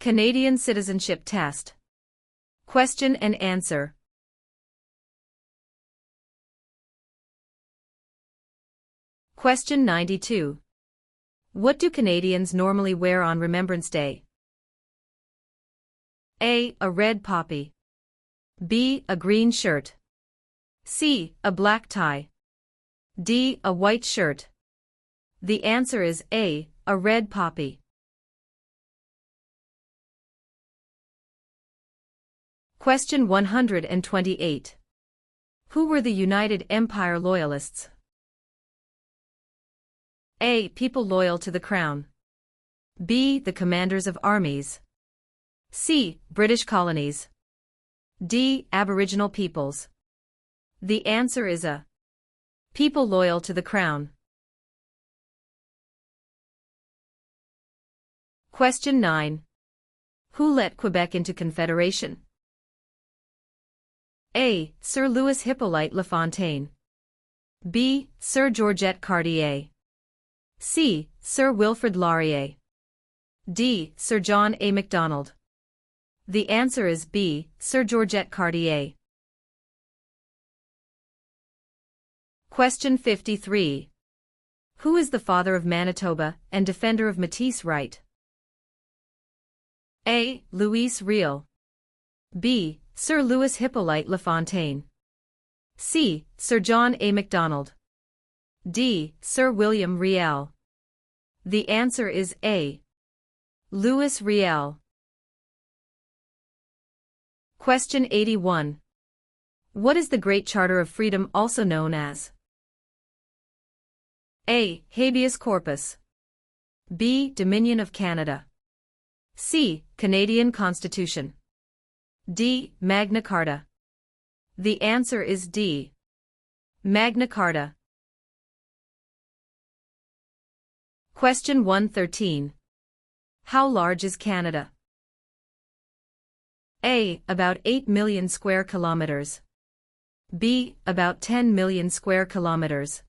Canadian Citizenship Test. Question and answer. Question 92. What do Canadians normally wear on Remembrance Day? A. A red poppy. B. A green shirt. C. A black tie. D. A white shirt. The answer is A. A red poppy. Question 128. Who were the United Empire Loyalists? A. People loyal to the Crown. B. The commanders of armies. C. British colonies. D. Aboriginal peoples. The answer is A. People loyal to the Crown. Question 9. Who let Quebec into Confederation? A. Sir Louis Hippolyte Lafontaine. B. Sir Georgette Cartier. C. Sir Wilfrid Laurier. D. Sir John A. Macdonald. The answer is B. Sir Georgette Cartier. Question 53. Who is the father of Manitoba and defender of Métis right? A. Louis Riel. B. Sir Louis Hippolyte Lafontaine. C. Sir John A. Macdonald. D. Sir William Riel. The answer is A. Louis Riel. Question 81. What is the Great Charter of Freedom also known as? A. Habeas corpus. B. Dominion of Canada. C. Canadian Constitution. D. Magna Carta. The answer is D. Magna Carta. Question 113. How large is Canada? A. About 8 million square kilometers. B. About 10 million square kilometers.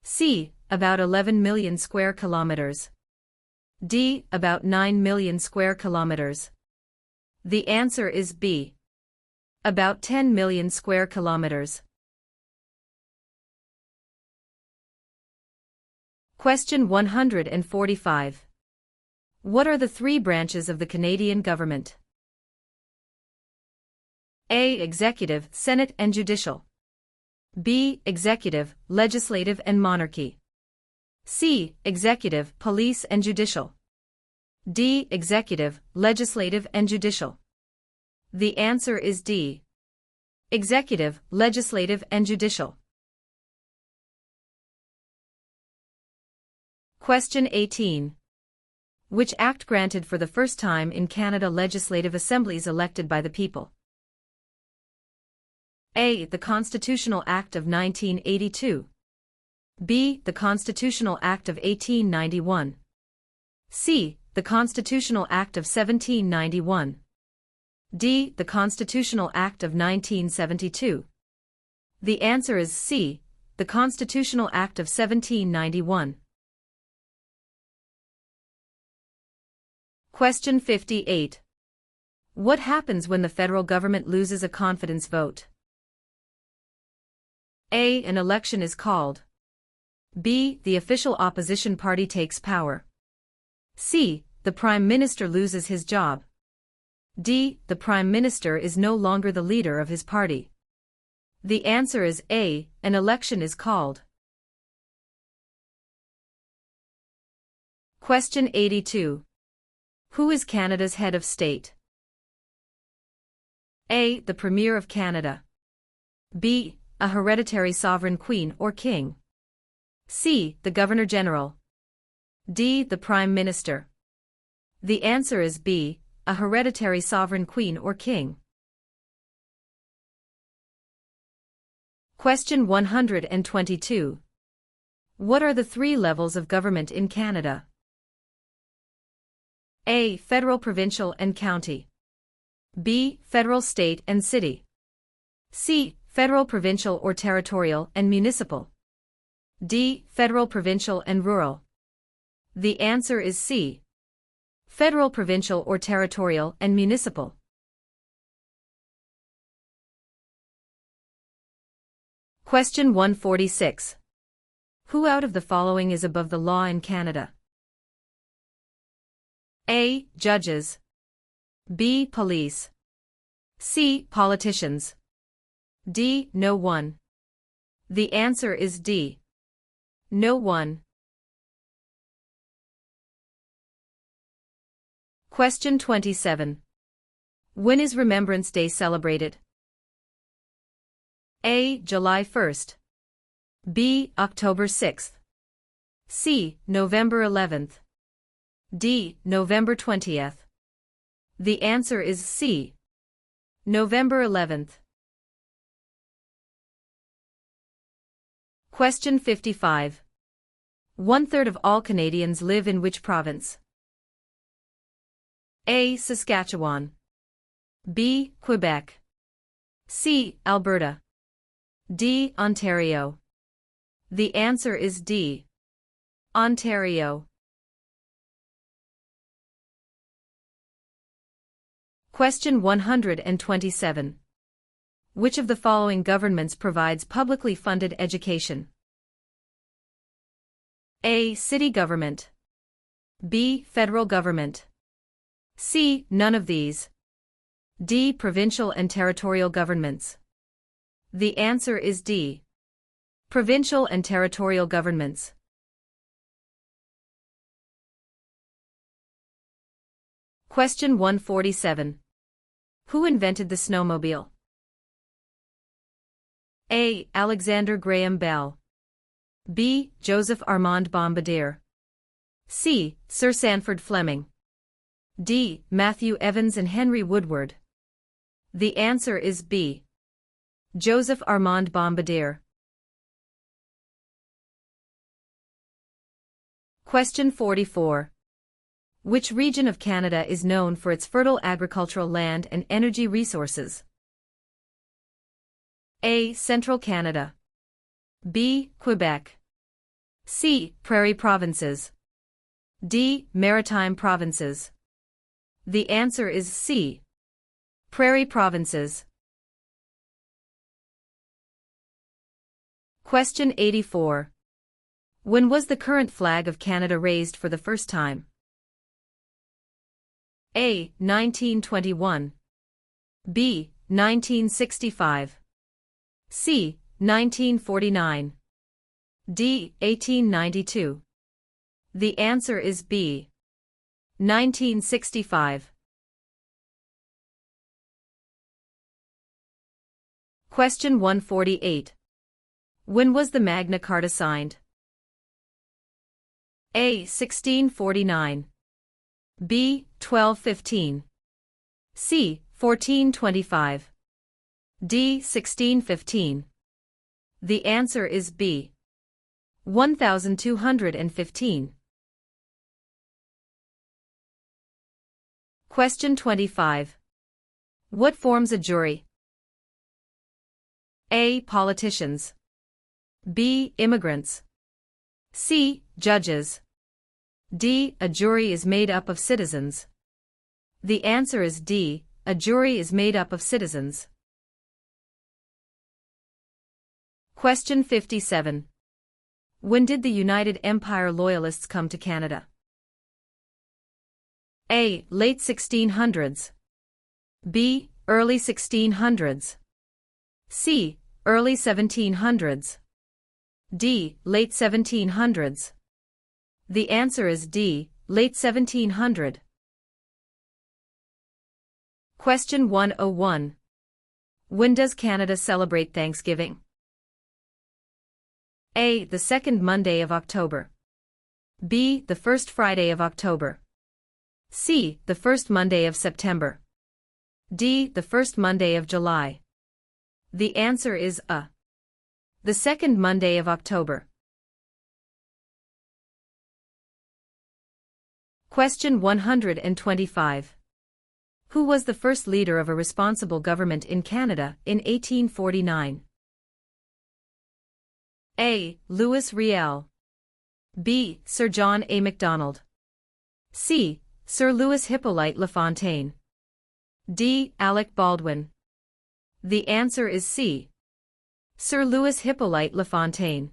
C. About 11 million square kilometers. D. About 9 million square kilometers. The answer is B. About 10 million square kilometers. Question 145. What are the three branches of the Canadian government? A. Executive, Senate and Judicial. B. Executive, Legislative and Monarchy. C. Executive, Police and Judicial. D. Executive, Legislative and Judicial. The answer is D. Executive, Legislative and Judicial. Question 18. Which act granted for the first time in Canada legislative assemblies elected by the people? A. The Constitutional Act of 1982. B. The Constitutional Act of 1891. C. The Constitutional Act of 1791. D. The Constitutional Act of 1972. The answer is C. The Constitutional Act of 1791. Question 58. What happens when the federal government loses a confidence vote? A. An election is called. B. The official opposition party takes power. C. The Prime Minister loses his job. D. The Prime Minister is no longer the leader of his party. The answer is A. An election is called. Question 82. Who is Canada's head of state? A. The Premier of Canada. B. A hereditary sovereign queen or king. C. The Governor-General. D. The Prime Minister. The answer is B. A hereditary sovereign queen or king. Question 122. What are the three levels of government in Canada? A. Federal, provincial and county. B. Federal, state and city. C. Federal, provincial or territorial and municipal. D. Federal, provincial and rural. The answer is C. Federal, provincial or territorial, and municipal. Question 146. Who out of the following is above the law in Canada? A. Judges. B. Police. C. Politicians. D. No one. The answer is D. No one. Question 27. When is Remembrance Day celebrated? A. July 1st. B. October 6th. C. November 11th. D. November 20th. The answer is C. November 11th. Question 55. 1/3 of all Canadians live in which province? A. Saskatchewan. B. Quebec. C. Alberta. D. Ontario. The answer is D. Ontario. Question 127. Which of the following governments provides publicly funded education? A. City government. B. Federal government. C. None of these. D. Provincial and territorial governments. The answer is D. Provincial and territorial governments. Question 147. Who invented the snowmobile? A. Alexander Graham Bell. B. Joseph Armand Bombardier. C. Sir Sanford Fleming. D. Matthew Evans and Henry Woodward. The answer is B. Joseph Armand Bombardier. Question 44. Which region of Canada is known for its fertile agricultural land and energy resources? A. Central Canada. B. Quebec. C. Prairie provinces. D. Maritime provinces. The answer is C. Prairie provinces. Question 84. When was the current flag of Canada raised for the first time? A. 1921. B. 1965. C. 1949. D. 1892. The answer is B. 1965. Question 148. When was the Magna Carta signed? A. 1649. B. 1215. C. 1425. D. 1615. The answer is B. 1215. Question 25. What forms a jury? A. Politicians. B. Immigrants. C. Judges. D. A jury is made up of citizens. The answer is D. A jury is made up of citizens. Question 57. When did the United Empire Loyalists come to Canada? A. Late 1600s. B. Early 1600s. C. Early 1700s. D. Late 1700s. The answer is D. Late 1700. Question 101. When does Canada celebrate Thanksgiving? A. The second Monday of October. B. The first Friday of October. C. The first Monday of September. D. The first Monday of July. The answer is A. The second Monday of October. Question 125. Who was the first leader of a responsible government in Canada in 1849? A. Louis Riel. B. Sir John A. Macdonald. C. Sir Louis Hippolyte Lafontaine. D. Alec Baldwin. The answer is C. Sir Louis Hippolyte Lafontaine.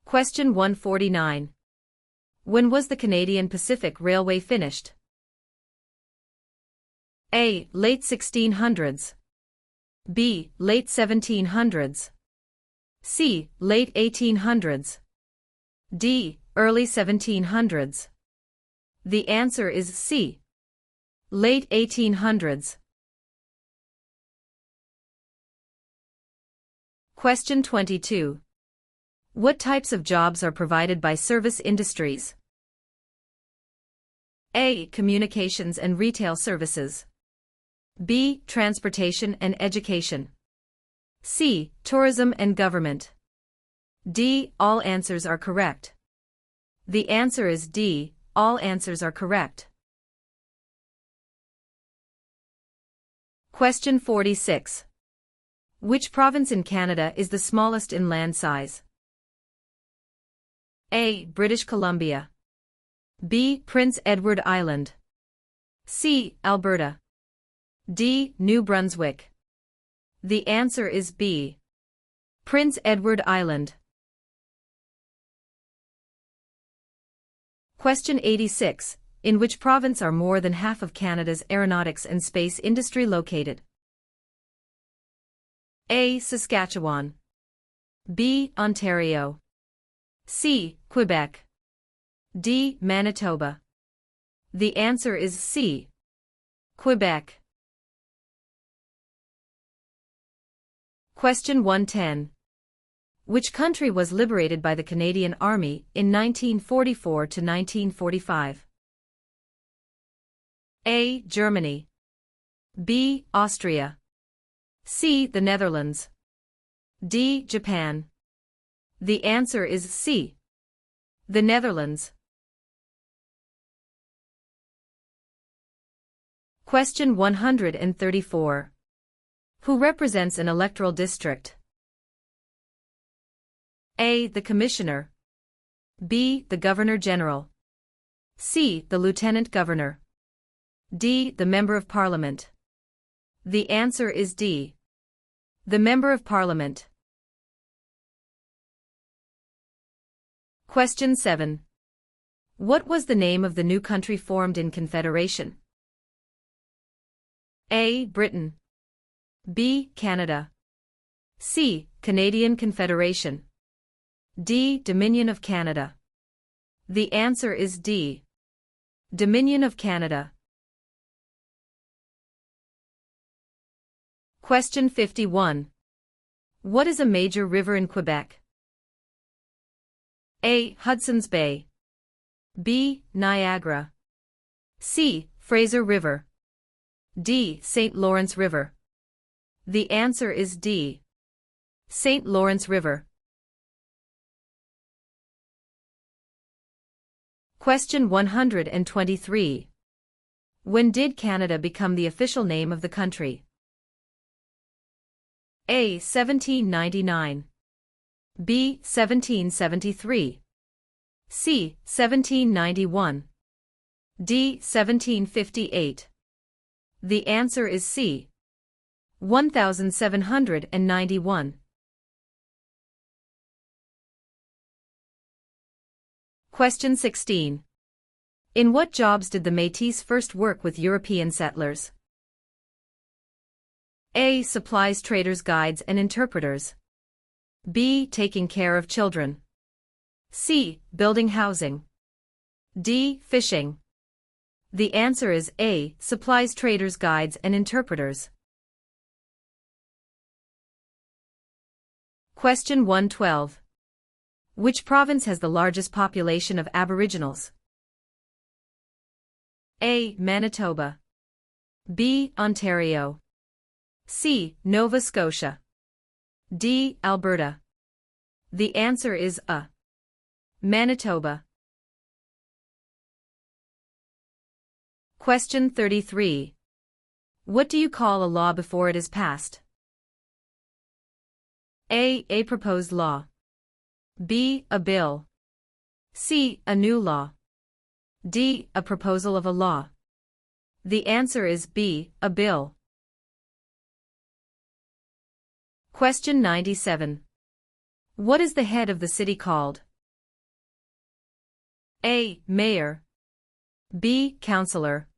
Question 149. When was the Canadian Pacific Railway finished? A. Late 1600s. B. Late 1700s. C. Late 1800s. D. Early 1700s. The answer is C. Late 1800s. Question 22. What types of jobs are provided by service industries? A. Communications and retail services. B. Transportation and education. C. Tourism and government. D. All answers are correct. The answer is D. All answers are correct. Question 46. Which province in Canada is the smallest in land size? A. British Columbia. B. Prince Edward Island. C. Alberta. D. New Brunswick. The answer is B. Prince Edward Island. Question 86. In which province are more than half of Canada's aeronautics and space industry located? A. Saskatchewan. B. Ontario. C. Quebec. D. Manitoba. The answer is C. Quebec. Question 110. Which country was liberated by the Canadian Army in 1944 to 1945? A. Germany. B. Austria. C. The Netherlands. D. Japan. The answer is C. The Netherlands. Question 134. Who represents an electoral district? A. The Commissioner. B. The Governor-General. C. The Lieutenant Governor. D. The Member of Parliament. The answer is D. The Member of Parliament. Question 7. What was the name of the new country formed in Confederation? A. Britain. B. Canada. C. Canadian Confederation. D. Dominion of Canada. The answer is D. Dominion of Canada. Question 51. What is a major river in Quebec? A. Hudson's Bay. B. Niagara. C. Fraser River. D. St. Lawrence River. The answer is D. St. Lawrence River. Question 123. When did Canada become the official name of the country? A. 1799. B. 1773. C. 1791. D. 1758. The answer is C. 1791. Question 16. In what jobs did the Métis first work with European settlers? A. Supplies traders, guides and interpreters. B. Taking care of children. C. Building housing. D. Fishing. The answer is A. Supplies traders, guides and interpreters. Question 112. Which province has the largest population of Aboriginals? A. Manitoba. B. Ontario. C. Nova Scotia. D. Alberta. The answer is A. Manitoba. Question 33. What do you call a law before it is passed? A. A proposed law. B. A bill. C. A new law. D. A proposal of a law. The answer is B. A bill. Question 97. What is the head of the city called? A. Mayor. B. Councillor.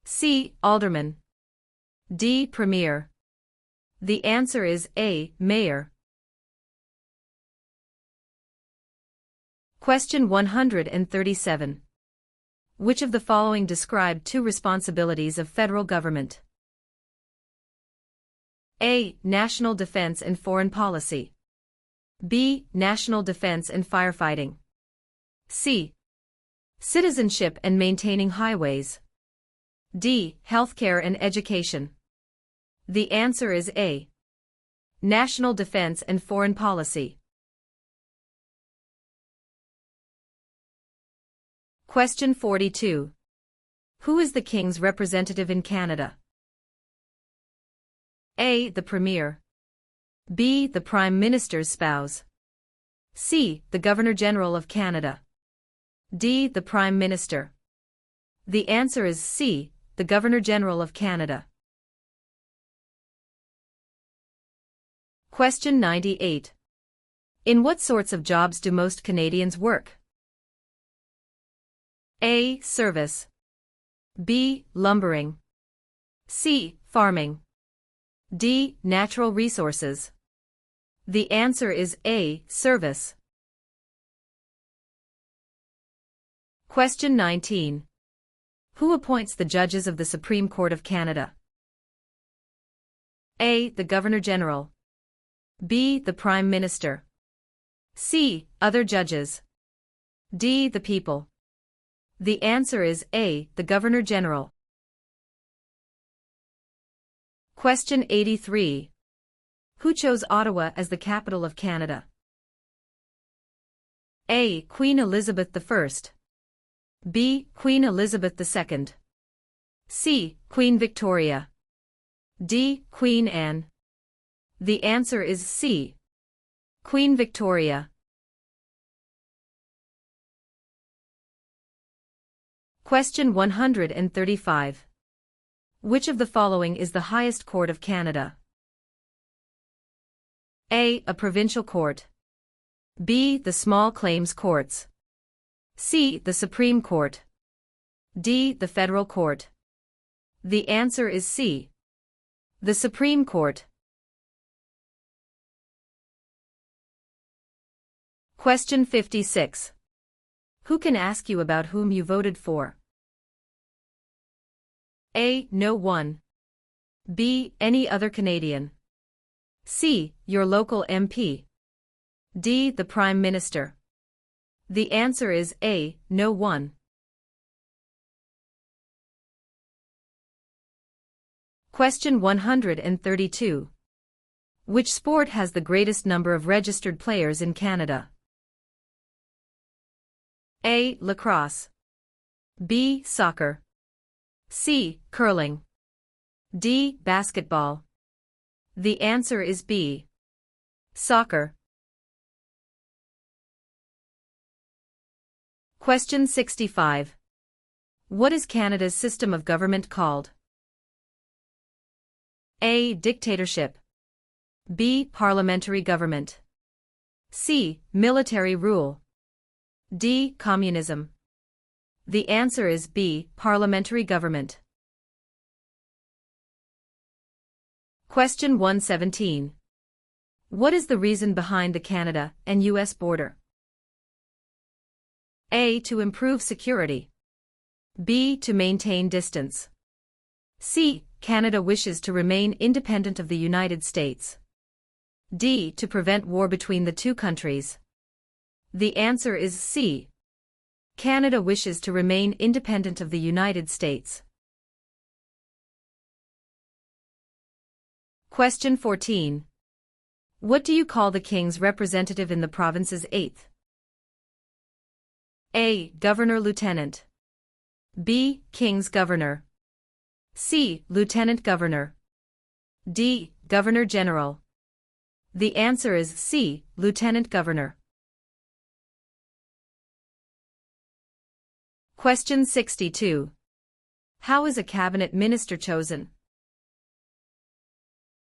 C. Alderman. D. Premier. The answer is A. Mayor. Question 137. Which of the following describe two responsibilities of federal government? A. National defense and foreign policy. B. National defense and firefighting. C. Citizenship and maintaining highways. D. Healthcare and education. The answer is A. National defense and foreign policy. Question 42. Who is the King's representative in Canada? A. The Premier. B. The Prime Minister's spouse. C. The Governor-General of Canada. D. The Prime Minister. The answer is C. The Governor-General of Canada. Question 98. In what sorts of jobs do most Canadians work? A. Service. B. Lumbering. C. Farming. D. Natural resources. The answer is A. Service. Question 19. Who appoints the judges of the Supreme Court of Canada? A. The Governor-General. B. The Prime Minister. C. Other judges. D. The people. The answer is A. The Governor-General. Question 83. Who chose Ottawa as the capital of Canada? A. Queen Elizabeth I. B. Queen Elizabeth II. C. Queen Victoria. D. Queen Anne. The answer is C. Queen Victoria. Question 135. Which of the following is the highest court of Canada? A. A provincial court. B. The small claims courts. C. The Supreme Court. D. The federal court. The answer is C. The Supreme Court. Question 56. Who can ask you about whom you voted for? A. No one. B. Any other Canadian. C. Your local MP. D. The Prime Minister. The answer is A. No one. Question 132. Which sport has the greatest number of registered players in Canada? A. Lacrosse. B. Soccer. C. Curling. D. Basketball. The answer is B. Soccer. Question 65. What is Canada's system of government called? A. Dictatorship. B. Parliamentary government. C. Military rule. D. Communism. The answer is B. Parliamentary government. Question 117. What is the reason behind the Canada and U.S. border? A. To improve security. B. To maintain distance. C. Canada wishes to remain independent of the United States. D. To prevent war between the two countries. The answer is C. Canada wishes to remain independent of the United States. Question 14. What do you call the King's representative in the province's 8th? A. Governor-Lieutenant. B. King's Governor. C. Lieutenant Governor. D. Governor-General. The answer is C. Lieutenant Governor. Question 62. How is a cabinet minister chosen?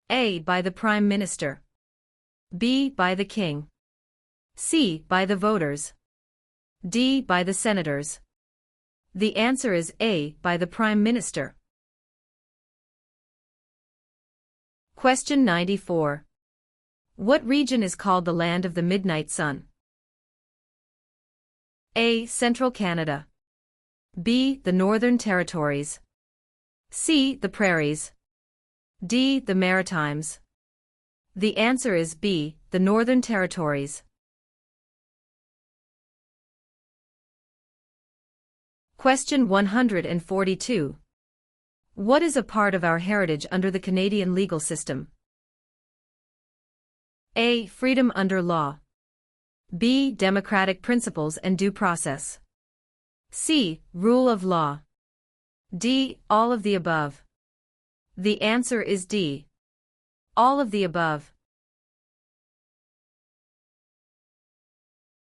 A. By the Prime Minister. B. By the King. C. By the voters. D. By the senators. The answer is A. By the Prime Minister. Question 94. What region is called the Land of the Midnight Sun? A. Central Canada. B. The Northern Territories. C. The Prairies. D. The Maritimes. The answer is B. The Northern Territories. Question 142. What is a part of our heritage under the Canadian legal system? A. Freedom under law. B. Democratic principles and due process. C. Rule of law. D. All of the above. The answer is D. All of the above.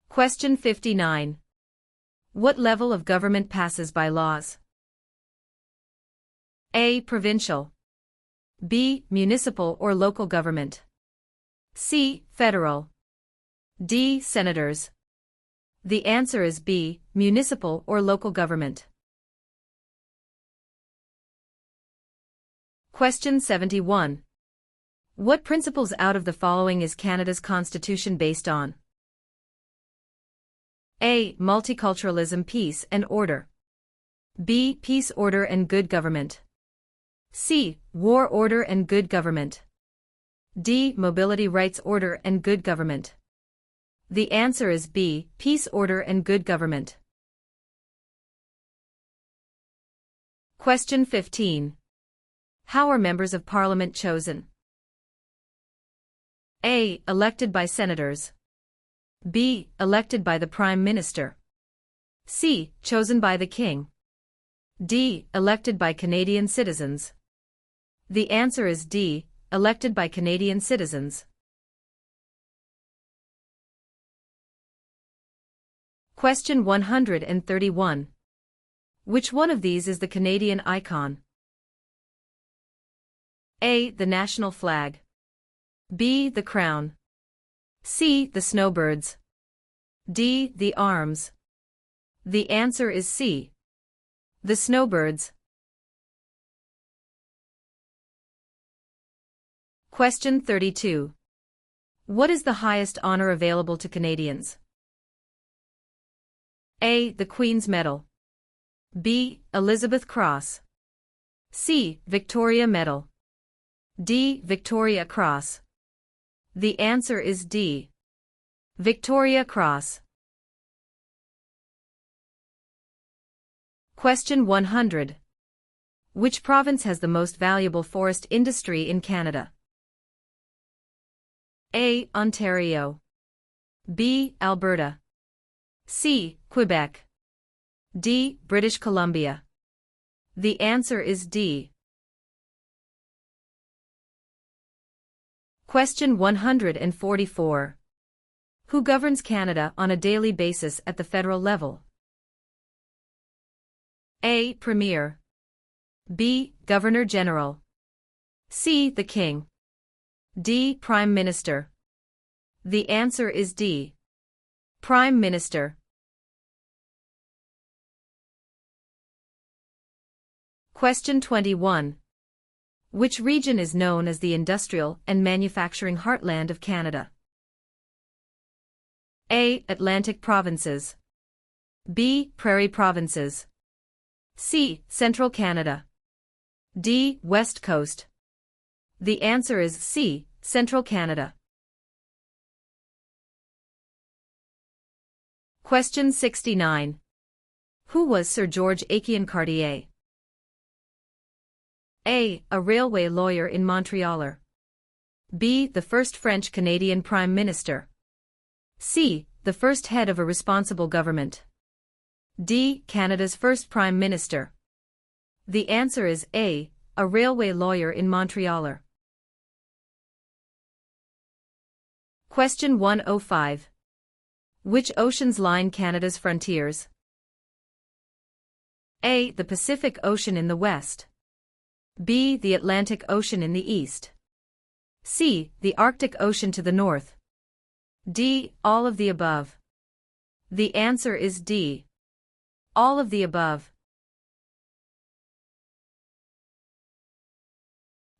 Question 59. What level of government passes by laws? A. Provincial. B. Municipal or local government. C. Federal. D. Senators. The answer is B. Municipal or local government. Question 71. What principles out of the following is Canada's constitution based on? A. Multiculturalism, peace and order. B. Peace, order and good government. C. War, order and good government. D. Mobility, rights, order and good government. The answer is B. Peace, order and good government. Question 15. How are members of Parliament chosen? A. Elected by senators. B. Elected by the Prime Minister. C. Chosen by the King. D. Elected by Canadian citizens. The answer is D. Elected by Canadian citizens. Question 131. Which one of these is the Canadian icon? A. The national flag. B. The crown. C. The snowbirds. D. The arms. The answer is C. The snowbirds. Question 32. What is the highest honor available to Canadians? A. The Queen's Medal. B. Elizabeth Cross. C. Victoria Medal. D. Victoria Cross. The answer is D. Victoria Cross. Question 100. Which province has the most valuable forest industry in Canada? A. Ontario. B. Alberta. C. Quebec. D. British Columbia. The answer is D. Question 144. Who governs Canada on a daily basis at the federal level? A. Premier. B. Governor General. C. The King. D. Prime Minister. The answer is D. Prime Minister. Question 21. Which region is known as the industrial and manufacturing heartland of Canada? A. Atlantic provinces. B. Prairie provinces. C. Central Canada. D. West Coast. The answer is C. Central Canada. Question 69. Who was Sir George Aiken Cartier? A. A railway lawyer in Montreal. B. The first French-Canadian Prime Minister. C. The first head of a responsible government. D. Canada's first Prime Minister. The answer is A. A railway lawyer in Montreal. Question 105. Which oceans line Canada's frontiers? A. The Pacific Ocean in the west. B. The Atlantic Ocean in the east. C. The Arctic Ocean to the north. D. All of the above. The answer is D. All of the above.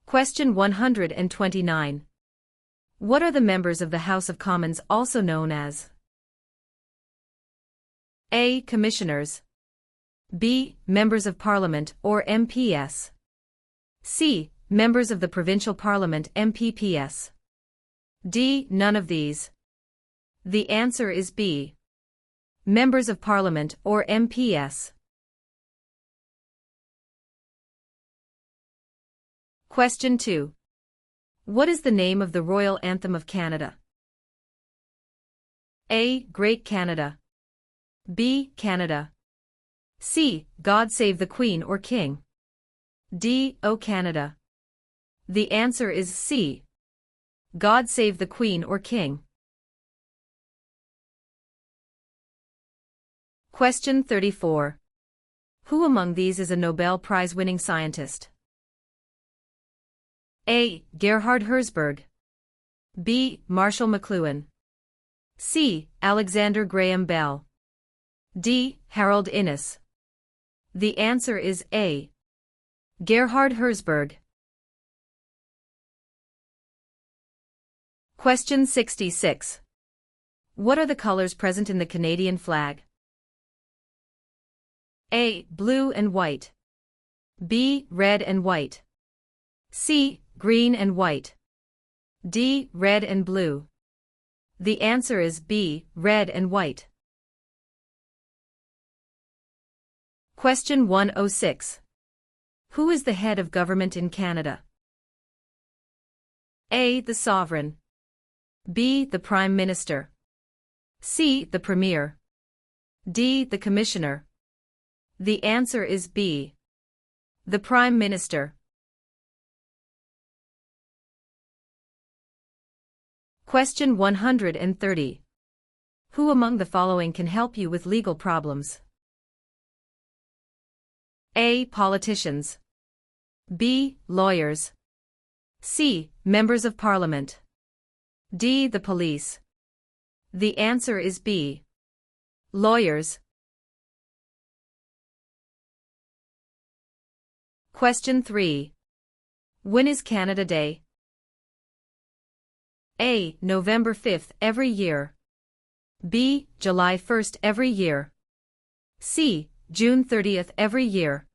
Question 129. What are the members of the House of Commons also known as? A. Commissioners. B. Members of Parliament or MPs. C. Members of the Provincial Parliament MPPs. D. None of these. The answer is B. Members of Parliament or MPs. Question 2. What is the name of the Royal Anthem of Canada? A. Great Canada. B. Canada. C. God Save the Queen or King. D. O Canada. The answer is C. God Save the Queen or King. Question 34. Who among these is a Nobel Prize-winning scientist? A. Gerhard Herzberg. B. Marshall McLuhan. C. Alexander Graham Bell. D. Harold Innis. The answer is A. Gerhard Herzberg. Question 66. What are the colors present in the Canadian flag? A. Blue and white. B. Red and white. C. Green and white. D. Red and blue. The answer is B. Red and white. Question 106. Who is the head of government in Canada? A. The Sovereign. B. The Prime Minister. C. The Premier. D. The Commissioner. The answer is B. The Prime Minister. Question 130. Who among the following can help you with legal problems? A. Politicians. B. Lawyers. C. Members of Parliament. D. The police. The answer is B. Lawyers. Question 3. When is Canada Day? A. November 5th every year. B. July 1st every year. C. June 30th every year.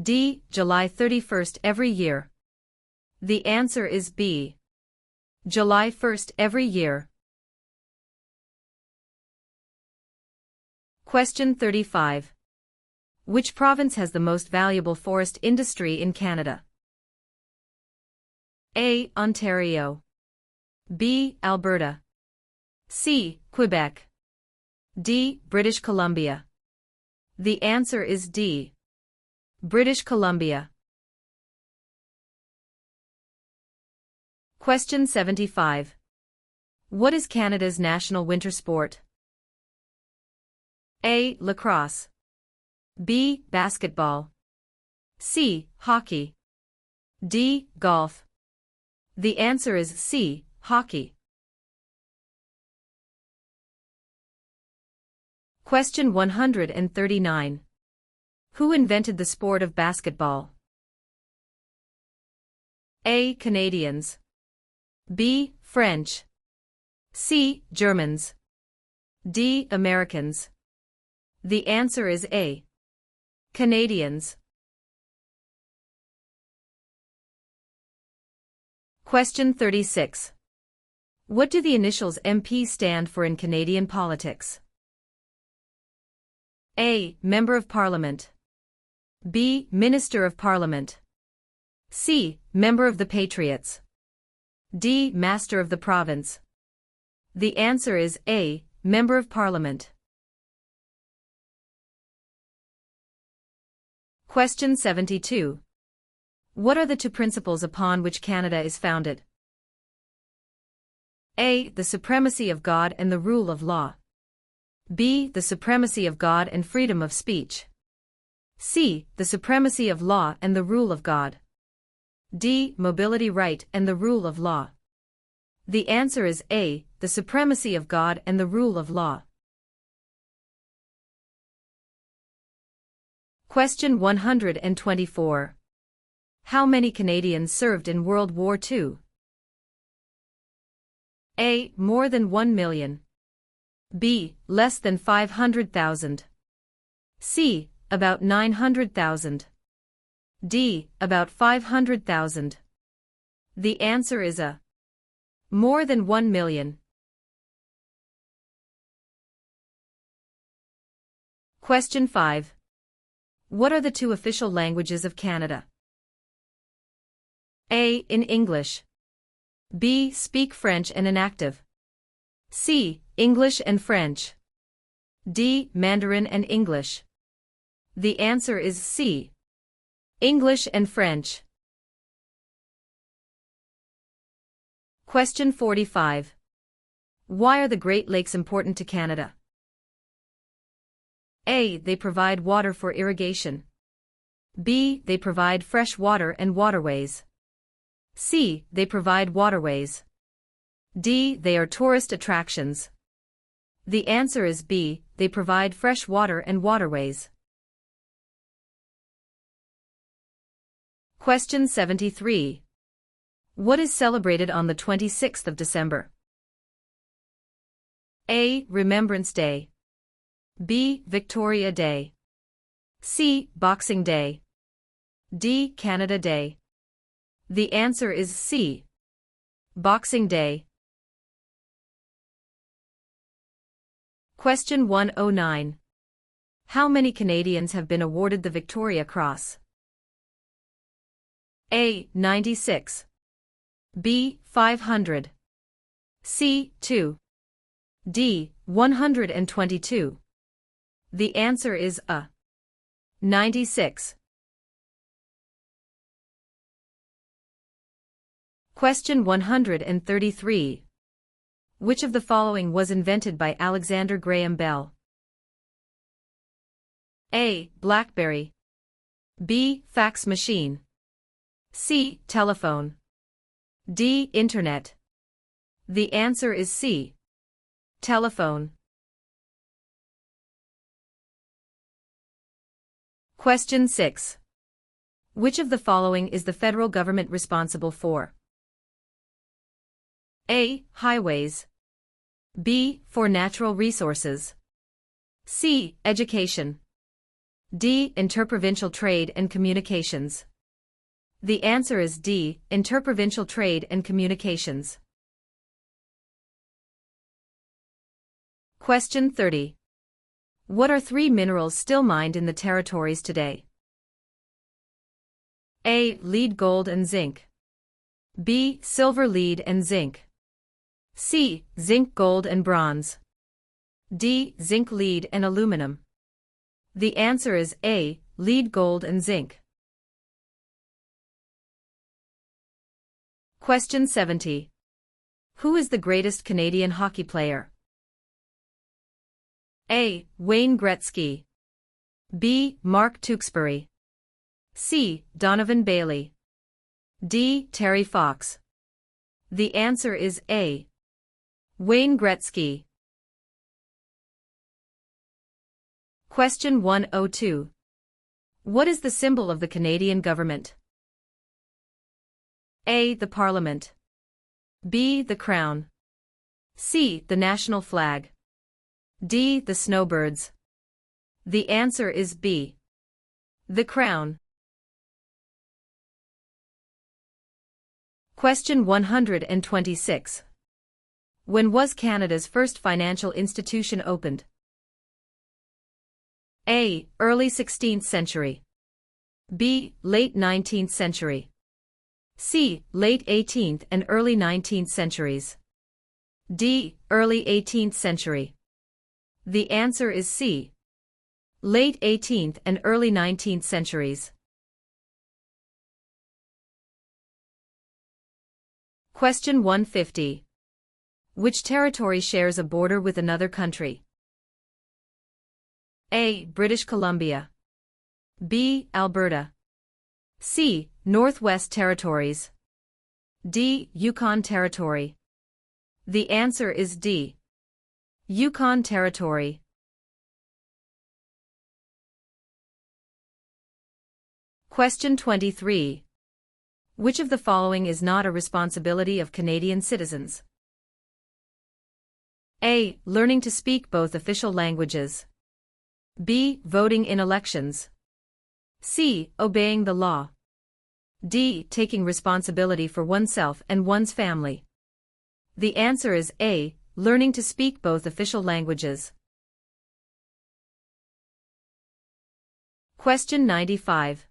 D. July 31st every year. The answer is B. July 1st every year. Question 35. Which province has the most valuable forest industry in Canada? A. Ontario. B. Alberta. C. Quebec. D. British Columbia. The answer is D. British Columbia. Question 75. What is Canada's national winter sport? A. Lacrosse. B. Basketball. C. Hockey. D. Golf. The answer is C. Hockey. Question 139. Who invented the sport of basketball? A. Canadians. B. French. C. Germans. D. Americans. The answer is A. Canadians. Question 36. What do the initials MP stand for in Canadian politics? A. Member of Parliament. B. Minister of Parliament. C. Member of the Patriots. D. Master of the Province. The answer is A. Member of Parliament. Question 72. What are the two principles upon which Canada is founded? A. The supremacy of God and the rule of law. B. The supremacy of God and freedom of speech. C. The supremacy of law and the rule of God. D. Mobility right and the rule of law. The answer is A. The supremacy of God and the rule of law. Question 124. How many Canadians served in World War II? A. More than 1 million. B. Less than 500,000. C. About 900,000. D. About 500,000. The answer is A. More than 1 million. Question 5. What are the two official languages of Canada? A. In English. B. Speak French and inactive. C. English and French. D. Mandarin and English. The answer is C. English and French. Question 45. Why are the Great Lakes important to Canada? A. They provide water for irrigation. B. They provide fresh water and waterways. C. They provide waterways. D. They are tourist attractions. The answer is B. They provide fresh water and waterways. Question 73. What is celebrated on the 26th of December? A. Remembrance Day. B. Victoria Day. C. Boxing Day. D. Canada Day. The answer is C. Boxing Day. Question 109. How many Canadians have been awarded the Victoria Cross? A. 96. B. 500. C. 2. D. 122. The answer is A. 96. Question 133. Which of the following was invented by Alexander Graham Bell? A. BlackBerry. B. Fax machine. C. Telephone. D. Internet. The answer is C. Telephone. Question 6. Which of the following is the federal government responsible for? A. Highways. B. For natural resources. C. Education. D. Interprovincial trade and communications. The answer is D. Interprovincial trade and communications. Question 30. What are three minerals still mined in the territories today? A. Lead, gold and zinc. B. Silver, lead and zinc. C. Zinc, gold and bronze. D. Zinc, lead and aluminum. The answer is A. Lead, gold and zinc. Question 70. Who is the greatest Canadian hockey player? A. Wayne Gretzky. B. Mark Tewksbury. C. Donovan Bailey. D. Terry Fox. The answer is A. Wayne Gretzky. Question 102. What is the symbol of the Canadian government? A. The Parliament. B. The Crown. C. The national flag. D. The snowbirds. The answer is B. The Crown. Question 126. When was Canada's first financial institution opened? A. Early 16th century. B. Late 19th century. C. Late 18th and early 19th centuries. D. Early 18th century. The answer is C. Late 18th and early 19th centuries. Question 150. Which territory shares a border with another country? A. British Columbia. B. Alberta. C. Northwest Territories. D. Yukon Territory. The answer is D. Yukon Territory. Question 23. Which of the following is not a responsibility of Canadian citizens? A. Learning to speak both official languages. B. Voting in elections. C. Obeying the law. D. Taking responsibility for oneself and one's family. The answer is A. Learning to speak both official languages. Question 95.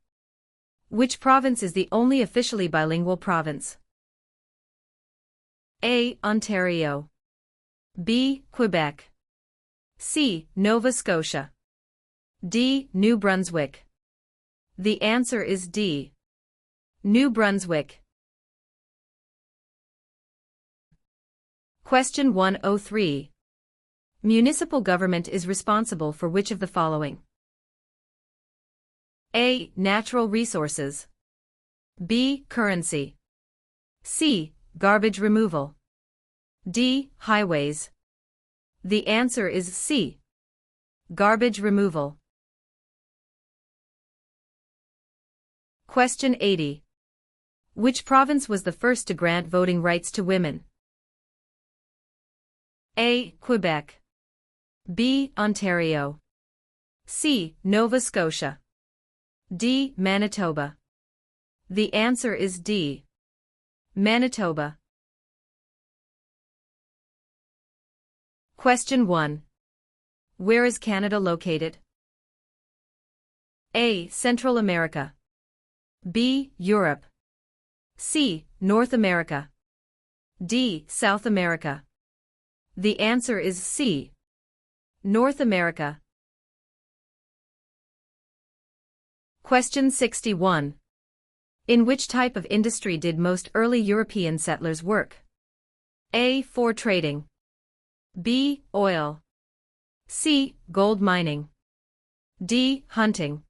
Which province is the only officially bilingual province? A. Ontario. B. Quebec. C. Nova Scotia. D. New Brunswick. The answer is D. New Brunswick. Question 103. Municipal government is responsible for which of the following? A. Natural resources. B. Currency. C. Garbage removal. D. Highways. The answer is C. Garbage removal. Question 80. Which province was the first to grant voting rights to women? A. Quebec. B. Ontario. C. Nova Scotia. D. Manitoba. The answer is D. Manitoba. Question 1. Where is Canada located? A. Central America. B. Europe. C. North America. D. South America. The answer is C. North America. Question 61. In which type of industry did most early European settlers work? A. Fur trading. B. Oil. C. Gold mining. D. Hunting.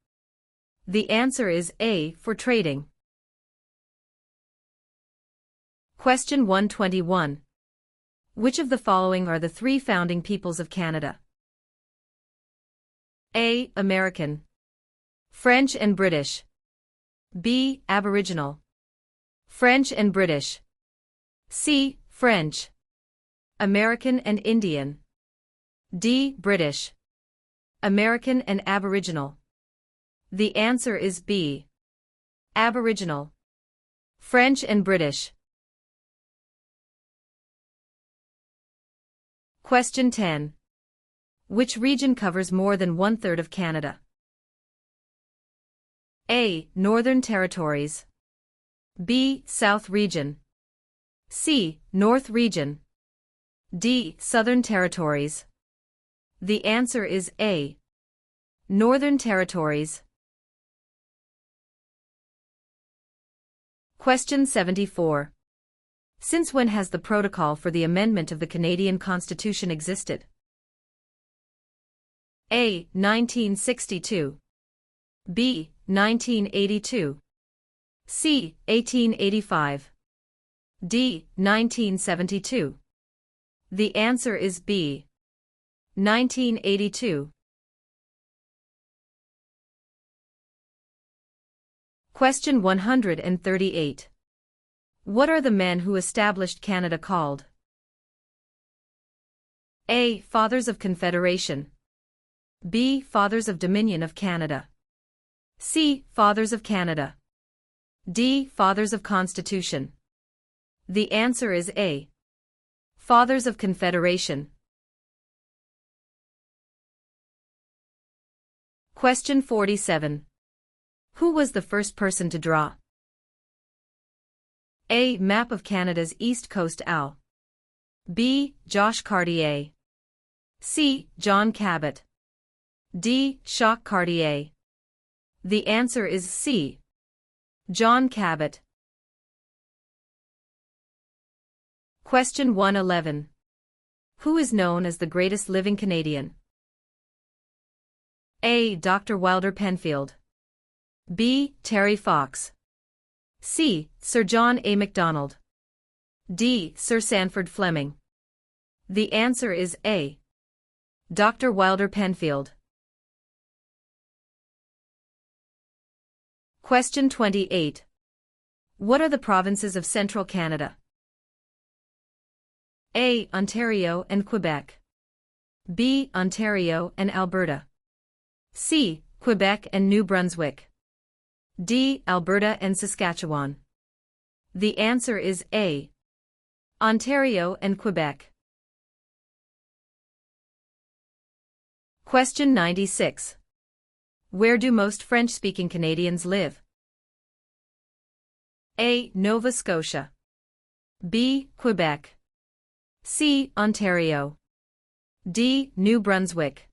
The answer is A. Fur trading. Question 121. Which of the following are the three founding peoples of Canada? A. American. French and British. B. Aboriginal. French and British. C. French. American and Indian. D. British. American and Aboriginal. The answer is B. Aboriginal. French and British. Question 10. Which region covers more than 1/3 of Canada? A. Northern Territories. B. South Region. C. North Region. D. Southern Territories. The answer is A. Northern Territories. Question 74. Since when has the protocol for the amendment of the Canadian Constitution existed? A. 1962. B. 1982. C. 1885. D. 1972. The answer is B. 1982. Question 138. What are the men who established Canada called? A. Fathers of Confederation. B. Fathers of Dominion of Canada. C. Fathers of Canada. D. Fathers of Constitution. The answer is A. Fathers of Confederation. Question 47. Who was the first person to draw? A. Map of Canada's East Coast Al. B. Josh Cartier. C. John Cabot. D. Jacques Cartier. The answer is C. John Cabot. Question 111. Who is known as the greatest living Canadian? A. Dr. Wilder Penfield. B. Terry Fox. C. Sir John A. Macdonald. D. Sir Sanford Fleming. The answer is A. Dr. Wilder Penfield. Question 28. What are the provinces of Central Canada? A. Ontario and Quebec. B. Ontario and Alberta. C. Quebec and New Brunswick. D. Alberta and Saskatchewan. The answer is A. Ontario and Quebec. Question 96. Where do most French-speaking Canadians live? A. Nova Scotia. B. Quebec. C. Ontario. D. New Brunswick.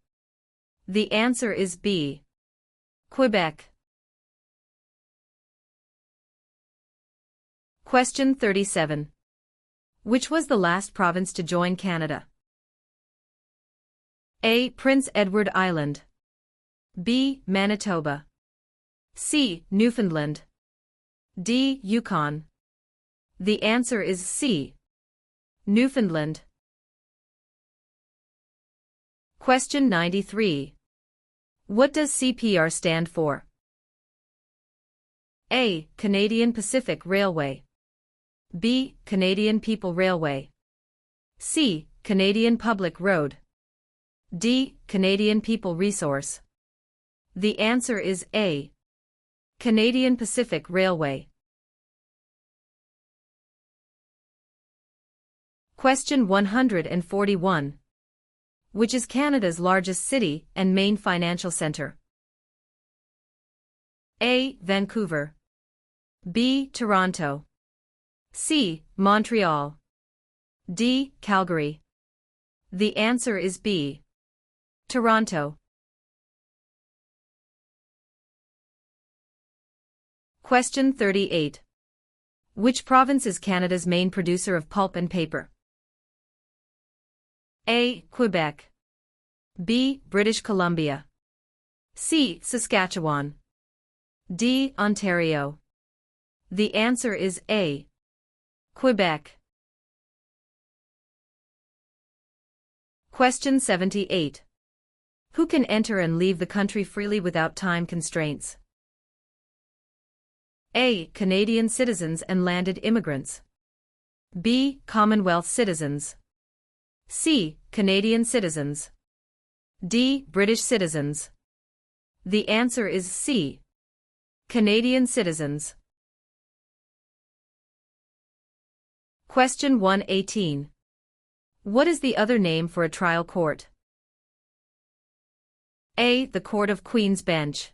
The answer is B. Quebec. Question 37. Which was the last province to join Canada? A. Prince Edward Island. B. Manitoba. C. Newfoundland. D. Yukon. The answer is C. Newfoundland. Question 93. What does CPR stand for? A. Canadian Pacific Railway. B. Canadian People Railway. C. Canadian Public Road. D. Canadian People Resource. The answer is A. Canadian Pacific Railway. Question 141. Which is Canada's largest city and main financial centre? A. Vancouver. B. Toronto. C. Montreal. D. Calgary. The answer is B. Toronto. Question 38. Which province is Canada's main producer of pulp and paper? A. Quebec. B. British Columbia. C. Saskatchewan. D. Ontario. The answer is A. Quebec. Question 78. Who can enter and leave the country freely without time constraints? A. Canadian citizens and landed immigrants. B. Commonwealth citizens. C. Canadian citizens. D. British citizens. The answer is C. Canadian citizens. Question 118. What is the other name for a trial court? A. The Court of Queen's Bench.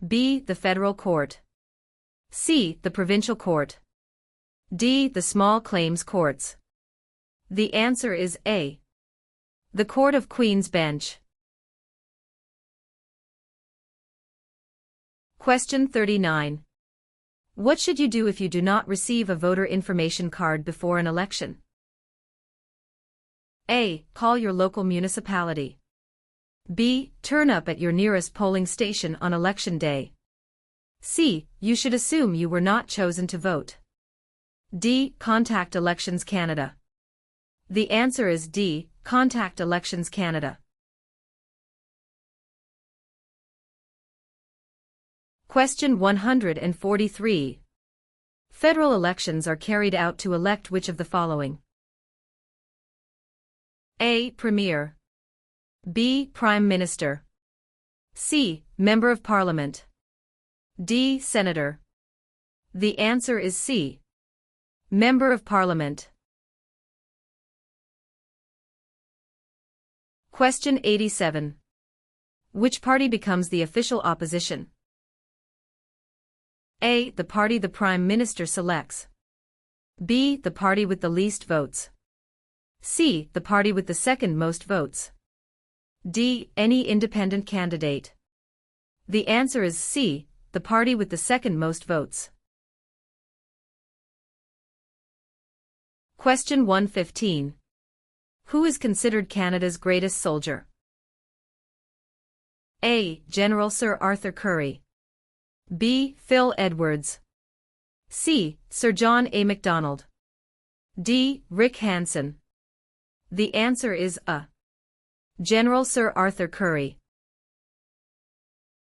B. The Federal Court. C. The Provincial Court. D. The Small Claims Courts. The answer is A. The Court of Queen's Bench. Question 39. What should you do if you do not receive a voter information card before an election? A. Call your local municipality. B. Turn up at your nearest polling station on election day. C. You should assume you were not chosen to vote. D. Contact Elections Canada. The answer is D. Contact Elections Canada. Question 143. Federal elections are carried out to elect which of the following? A. Premier. B. Prime Minister. C. Member of Parliament. D. Senator. The answer is C. Member of Parliament. Question 87. Which party becomes the official opposition? A. The party the Prime Minister selects. B. The party with the least votes. C. The party with the second most votes. D. Any independent candidate. The answer is C. The party with the second most votes. Question 115. Who is considered Canada's greatest soldier? A. General Sir Arthur Currie. B. Phil Edwards. C. Sir John A. Macdonald. D. Rick Hansen. The answer is A. General Sir Arthur Currie.